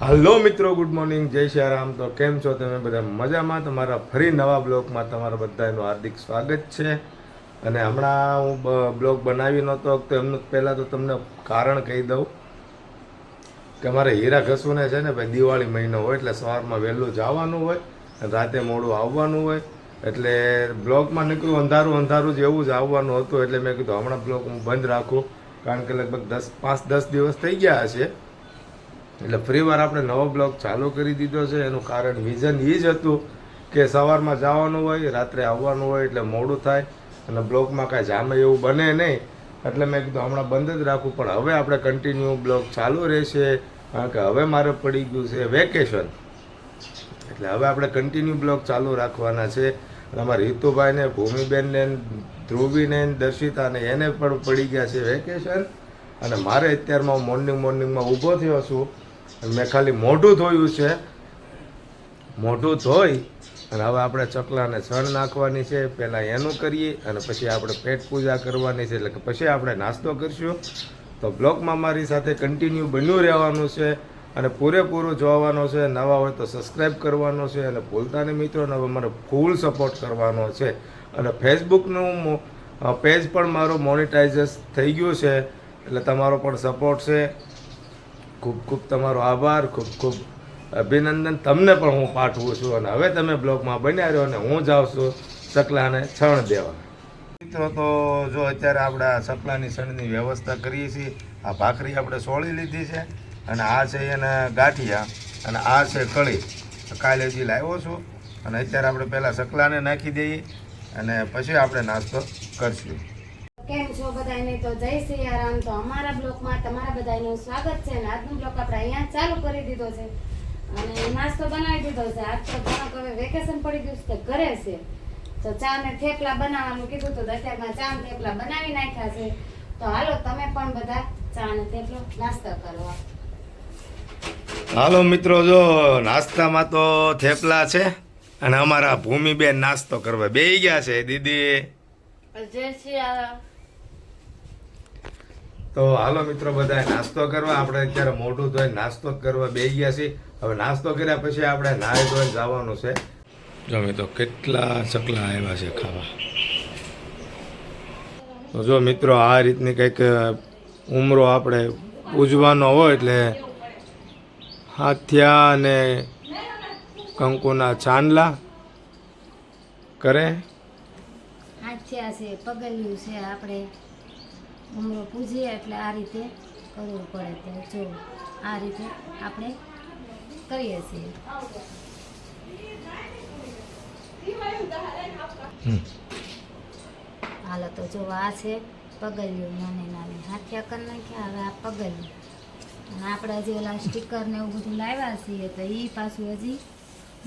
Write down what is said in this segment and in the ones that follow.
Hello મિત્રો, good morning, જય શ્રી રામ. તો કેમ છો તમે બધા? મજામાં? તમારા ફરી નવા બ્લોગમાં તમારા બધાનું હાર્દિક સ્વાગત છે. અને હમણાં હું બ્લોગ બનાવી નહોતો તો એમનું પહેલાં તો તમને કારણ કહી દઉં કે અમારે હીરા ઘસુને છે ને ભાઈ દિવાળી મહિનો હોય એટલે સવારમાં વહેલું જવાનું હોય અને રાતે મોડું આવવાનું હોય. એટલે બ્લોગમાં નીકળ્યું અંધારું અંધારું જેવું જ આવવાનું હતું. એટલે મેં કીધું હમણાં બ્લોગ હું બંધ રાખું, કારણ કે લગભગ 5-10 દિવસ થઈ ગયા હશે. એટલે ફરીવાર આપણે નવો બ્લોગ ચાલુ કરી દીધો છે. એનું કારણ રીઝન એ જ હતું કે સવારમાં જવાનું હોય, રાત્રે આવવાનું હોય એટલે મોડું થાય અને બ્લોગમાં કાંઈ જામે એવું બને નહીં. એટલે મેં કીધું હમણાં બંધ જ રાખું, પણ હવે આપણે કન્ટિન્યુ બ્લોગ ચાલુ રહેશે, કારણ કે હવે મારે પડી ગયું છે વેકેશન. એટલે હવે આપણે કન્ટિન્યુ બ્લોગ ચાલુ રાખવાના છે. અને અમારા હિતુભાઈને, ભૂમિબેનને, ધ્રુવીને, દર્શિતાને એને પણ પડી ગયા છે વેકેશન. અને મારે અત્યારમાં મોર્નિંગમાં ઊભો થયો છું. મેં ખાલી મોઢું ધોયું છે. મોઢું ધોઈ અને હવે આપણે ચકલાને છણ નાખવાની છે. પહેલાં એનું કરીએ અને પછી આપણે પેટ પૂજા કરવાની છે, એટલે કે પછી આપણે નાસ્તો કરીશું. તો બ્લોગમાં મારી સાથે કન્ટિન્યુ બન્યું રહેવાનું છે અને પૂરેપૂરું જોવાનો છે. નવા હોય તો સબસ્ક્રાઈબ કરવાનો છે અને ભૂલતા નહીં મિત્રોને હવે મારે ફૂલ સપોર્ટ કરવાનો છે. અને ફેસબુકનું પેજ પણ મારું મોનિટાઇઝ થઈ ગયું છે, એટલે તમારો પણ સપોર્ટ છે. ખૂબ ખૂબ તમારો આભાર, ખૂબ ખૂબ અભિનંદન. તમને પણ હું પાઠવું છું. અને હવે તમે બ્લોગમાં બન્યા રહ્યો અને હું જાઉં છું ચકલાને છણ દેવા. મિત્રો તો જો અત્યારે આપણે આ ચકલાની છણની વ્યવસ્થા કરીએ છીએ. આ ભાખરી આપણે સોળી લીધી છે અને આ છે એને ગાંઠિયા અને આ છે કળી. કાલે હજી લાવ્યો છું. અને અત્યારે આપણે પહેલાં ચકલાને નાખી દઈએ અને પછી આપણે નાસ્તો કરશું. કેમ છો બધાને? તો જય શ્રી રામ. તો અમારા બ્લોગમાં તમારા બધાનું સ્વાગત છે. અને આજનો બ્લોગ આપણે અહીંયા ચાલુ કરી દીધો છે અને નાસ્તો બનાવી દીધો છે. આજ તો ઘણો હવે વેકેશન પડી ગયું છે, ઘરે છે તો ચા ને થેપલા બનાવવાનું કીધું તો અત્યારમાં ચા ને થેપલા બનાવી નાખ્યા છે. તો હાલો તમે પણ બધા ચા ને થેપલો નાસ્તો કરવા. હાલો મિત્રો, જો નાસ્તામાં તો થેપલા છે અને અમારા ભૂમિબેન નાસ્તો કરવા બેસી ગયા છે. દીદી જય શ્રી રામ. તો હાલો મિત્રો, બધા નાસ્તો કરવા. આપણે અત્યારે મોઢું ધોઈ નાસ્તો કરવા બેસી ગયા છીએ. હવે નાસ્તો કર્યા પછી આપણે નાહી ધોઈને જવાનું છે. જો મિત્રો કેટલા ચકલા આવ્યા છે ખાવા. તો જો મિત્રો આ રીતની કંઈક ઉમરો આપણે પૂજવાનો હોય એટલે હાથિયા અને કંકુના ચાંદલા કરે. હાથિયા છે, પગલિયું છે, આપણે ઉમરો પૂજીએ એટલે આ રીતે કરવું પડે. તો જો આ રીતે આપણે કરીએ છીએ. હાલો તો જો આ છે પગલિયું, નાની નાની હાથિયા કરી નાખ્યા. હવે આ પગલિયું અને આપણે હજી ઓલા સ્ટીકર ને એવું બધું લાવ્યા છીએ તો એ પાછું હજી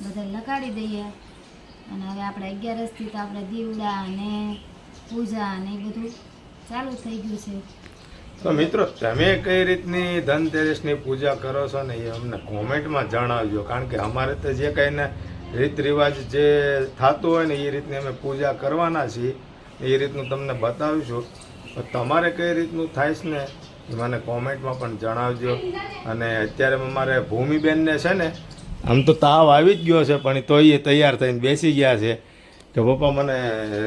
બધા લગાડી દઈએ. અને હવે આપણે 11 તો આપણે દીવડા અને પૂજા અને એ બધું ચાલુ થઈ ગયું છે. તો મિત્રો તમે કઈ રીતની ધનતેરસની પૂજા કરો છો ને એ અમને કોમેન્ટમાં જણાવજો, કારણ કે અમારે તો જે કંઈને રીત રિવાજ જે થતું હોય ને એ રીતની અમે પૂજા કરવાના છીએ, એ રીતનું તમને બતાવીશું. તો તમારે કઈ રીતનું થાય છે ને એ મને કોમેન્ટમાં પણ જણાવજો. અને અત્યારે અમારે ભૂમિબેનને છે ને આમ તો તાવ આવી જ ગયો છે, પણ તોય એ તૈયાર થઈને બેસી ગયા છે કે પપ્પા મને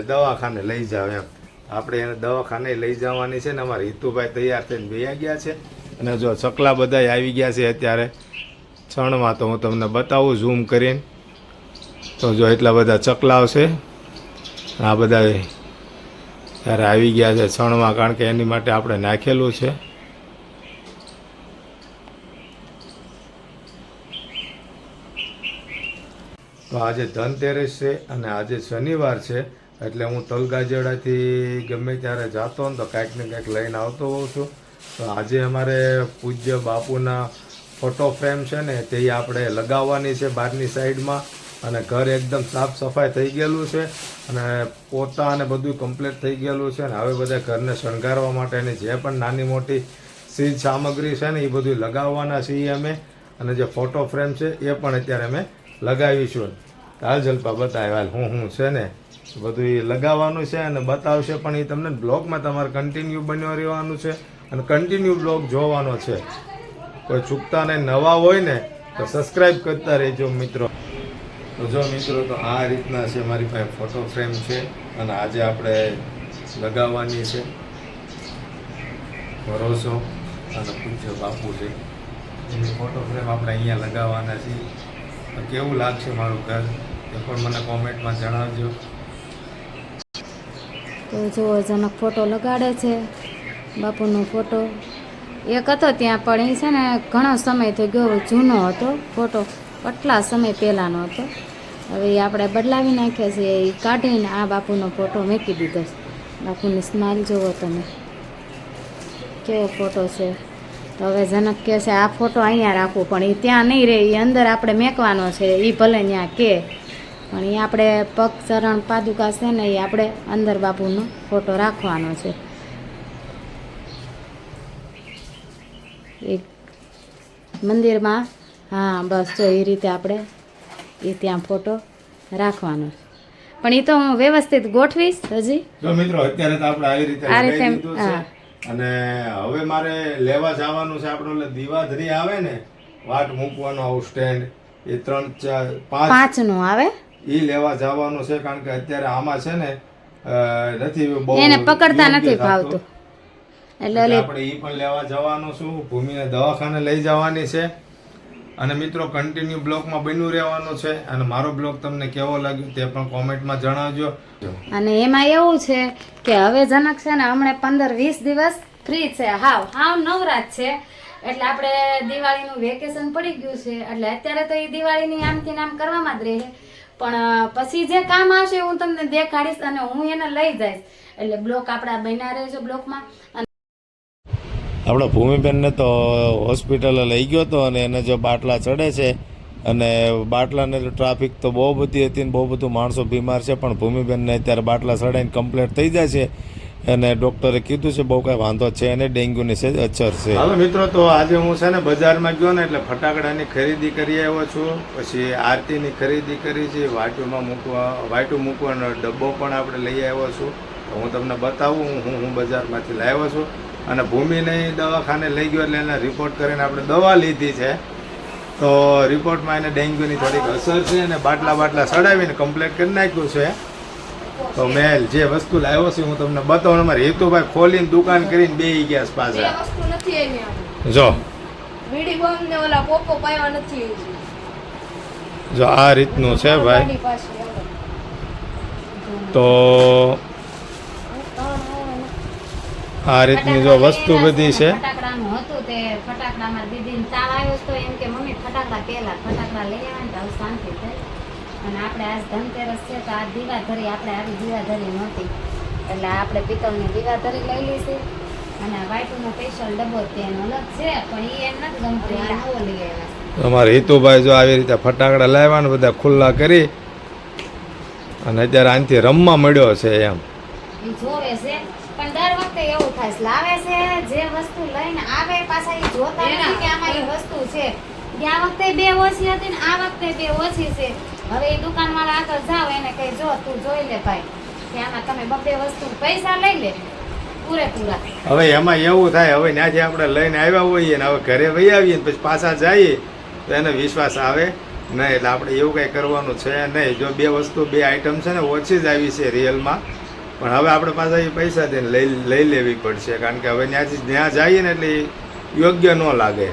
દવાખાને લઈ જાઓ એમ. આપણે એને દવાખાને લઈ જવાની છે ને અમારા હિતુભાઈ તૈયાર થઈને બેસી ગયા છે. અને જો ચકલા બધા આવી ગયા છે અત્યારે છણમાં. તો હું તમને બતાવું ઝૂમ કરીને. તો જો એટલા બધા ચકલાઓ છે, આ બધા ત્યારે આવી ગયા છે છણમાં, કારણ કે એની માટે આપણે નાખેલું છે. તો આજે ધનતેરસ છે અને આજે શનિવાર છે, એટલે હું તલગાજડાથી ગમે ત્યારે જતો હોઉં તો કાંઈક ને કાંઈક લઈને આવતો હોઉં છું. તો આજે અમારે પૂજ્ય બાપુના ફોટો ફ્રેમ છે ને તે આપણે લગાવવાની છે બહારની સાઈડમાં. અને ઘર એકદમ સાફ સફાઈ થઈ ગયેલું છે અને પોતા અને બધું કમ્પ્લીટ થઈ ગયેલું છે. અને હવે બધા ઘરને શણગારવા માટેની જે પણ નાની મોટી ચીજ સામગ્રી છે ને એ બધું લગાવવાના છીએ અમે. અને જે ફોટો ફ્રેમ છે એ પણ અત્યારે અમે લગાવીશું. હાલ જલ્પા બતાવે હાલ હું છે ને બધું એ લગાવવાનું છે અને બતાવશે, પણ એ તમને બ્લોગમાં તમારે કન્ટિન્યુ બન્યો રહેવાનું છે અને કન્ટિન્યુ બ્લોગ જોવાનો છે. કોઈ ચૂકતા નહીં. નવા હોય ને તો સબસ્ક્રાઈબ કરતા રહેજો મિત્રો. તો જો મિત્રો, તો આ રીતના છે મારી પાસે ફોટો ફ્રેમ છે અને આજે આપણે લગાવવાની છે. ભરોસો અને પૂજ્ય બાપુ છે એની ફોટો ફ્રેમ આપણે અહીંયા લગાવવાના છીએ. તો કેવું લાગશે મારું ઘર એ પણ મને કોમેન્ટમાં જણાવજો. તો જુઓ, જનક ફોટો લગાડે છે, બાપુનો ફોટો એક હતો ત્યાં, પણ એ છે ને ઘણો સમય થઈ ગયો, જૂનો હતો ફોટો, કેટલા સમય પહેલાંનો હતો. હવે એ આપણે બદલાવી નાખ્યા છે, એ કાઢીને આ બાપુનો ફોટો મૂકી દીધો છે. બાપુની સ્માઇલ જુઓ તમે, કેવો ફોટો છે. તો હવે જનક કહે છે આ ફોટો અહીંયા રાખવું, પણ એ ત્યાં નહીં રહે, એ અંદર આપણે મેકવાનો છે. એ ભલે ત્યાં કે, પણ એ આપણે પગ ચરણ પાદુકા છે ને એ આપણે અંદર બાપુનો ફોટો રાખવાનો છે. એક મંદિરમાં, હા બસ જો એ રીતે આપણે એ ત્યાં ફોટો રાખવાનો છે. પણ એ તો હું વ્યવસ્થિત ગોઠવીશ હજી. જો મિત્રો, અત્યારે તો આપણે આવી રીતે આ રીતે, લગાવી દીધું છે. અને હવે મારે લેવા જવાનું છે આપણું, એટલે દીવાધરી આવે ને વાટ મૂકવાનો આવું સ્ટેન્ડ, એ 3 4 5 5નું આવે, એ લેવા જવાનું છે. કારણ કે અત્યારે આમાં છે ને નથી બહુ એને પકડતા યોગ્ય નથી થતું. ફાવતું, એટલે આપણે એ પણ લેવા જવાનું છું. ભૂમિને દવાખાને લઈ જવાની છે. અને મિત્રો, કન્ટિન્યુ બ્લોગમાં બન્યું રહેવાનું છે. અને મારો બ્લોગ તમને કેવો લાગ્યો તે પણ કોમેન્ટમાં જણાવજો. અને એમાં એવું છે કે હવે જનક છે ને હમણાં 15-20 દિવસ ફ્રી છે, હાવ નવરાત છે. એટલે આપણે દિવાળીનું વેકેશન પડી ગયું છે, એટલે અત્યારે તો એ દિવાળીની આમથી નામ કરવામાં જ રહે. પણ પછી જે કામ આવશે હું તમને દેખાડીશ અને હું એને લઈ જઈશ. એટલે બ્લોક આપણા બન્યા રહેજો બ્લોકમાં. આપણા ભૂમિબેનને તો હોસ્પિટલે લઈ ગયો હતો અને એને જો બાટલા ચડે છે અને બાટલાને ટ્રાફિક તો બહુ બધી હતી ને બહુ બધું માણસો બીમાર છે, પણ ભૂમિબેનને અત્યારે બાટલા ચડાઈને કમ્પ્લીટ થઈ જાય છે. અને ડૉક્ટરે કીધું છે બહુ કાંઈ વાંધો છે અને ડેન્ગ્યુની છે અસર છે. હાલો મિત્રો, તો આજે હું છે ને બજારમાં ગયો ને એટલે ફટાકડાની ખરીદી કરી આવ્યો છું. પછી આરતીની ખરીદી કરી છે. વાટું મૂકવાનો ડબ્બો પણ આપણે લઈ આવ્યો છું. તો હું તમને બતાવું હું બજારમાંથી લાવ્યો છું. અને ભૂમિને દવાખાને લઈ ગયો એટલે એને રિપોર્ટ કરીને આપણે દવા લીધી છે. તો રિપોર્ટમાં એને ડેન્ગ્યુની થોડીક અસર છે અને બાટલા ચડાવીને કમ્પ્લીટ કરી નાખ્યું છે. તો મેં જે વસ્તુ લાવ્યો છે હું તમને બતાવું. અમારે હેતુભાઈ ખોલીને દુકાન કરીને બેસી ગયા છે પાછા. જો જો આ રીતનું છે ભાઈ. તો આ રીતની જો વસ્તુ બધી છે. ફટાકડાનું હતું તે ફટાકડામાં દીદીને તાવ આવ્યો તો એમ કે મમ્મી ફટાકડા લઈ આવ્યા ને તો શાંતિ થઈ. અને આપણે આજ ધનતેરસ છે તો આ દીવાધરી આપણે આવી દીવાધરી નહોતી, એટલે આપણે પિત્તળની દીવાધરી લઈ લીધી. અને વાઈટનો સ્પેશિયલ ડબ્બો તેનો અલગ છે, પણ એ એમ નથી ગમતું, આ નવો લઈ આવ્યા. અમારે હિતુભાઈ જો આવી રીતે ફટાકડા લાવ્યા ને બધા ખુલ્લા કરી અને અત્યારે આનાથી રમવા મળ્યો છે એમ. એ જોવે છે, પણ દર વખતે એવું થાય છે, લાવે છે જે વસ્તુ લઈને આવે પાછા એ જોતા નથી કે આમાં એ વસ્તુ છે. ગયા વખતે 2 ઓછી હતી ને આ વખતે 2 ઓછી છે. હવે એ દુકાનવાળા આગળ જાવ એને કહે જો તું જોઈ લે ભાઈ કે આમાં તમે 2 વસ્તુ પૈસા લઈ લે પૂરેપૂરા. હવે એમાં એવું થાય, હવે ત્યાંથી આપણે લઈને આવ્યા હોઈએ ને હવે ઘરે વહી આવીએ ને પછી પાછા જઈએ તો એને વિશ્વાસ આવે નહીં. એટલે આપણે એવું કંઈ કરવાનું છે નહીં. જો 2 વસ્તુ 2 આઈટમ છે ને ઓછી જ આવી છે રિયલમાં, પણ હવે આપણે પાછા એ પૈસા દઈને લઈ લેવી પડશે. કારણ કે હવે ત્યાં જઈએ ને એટલે યોગ્ય ન લાગે.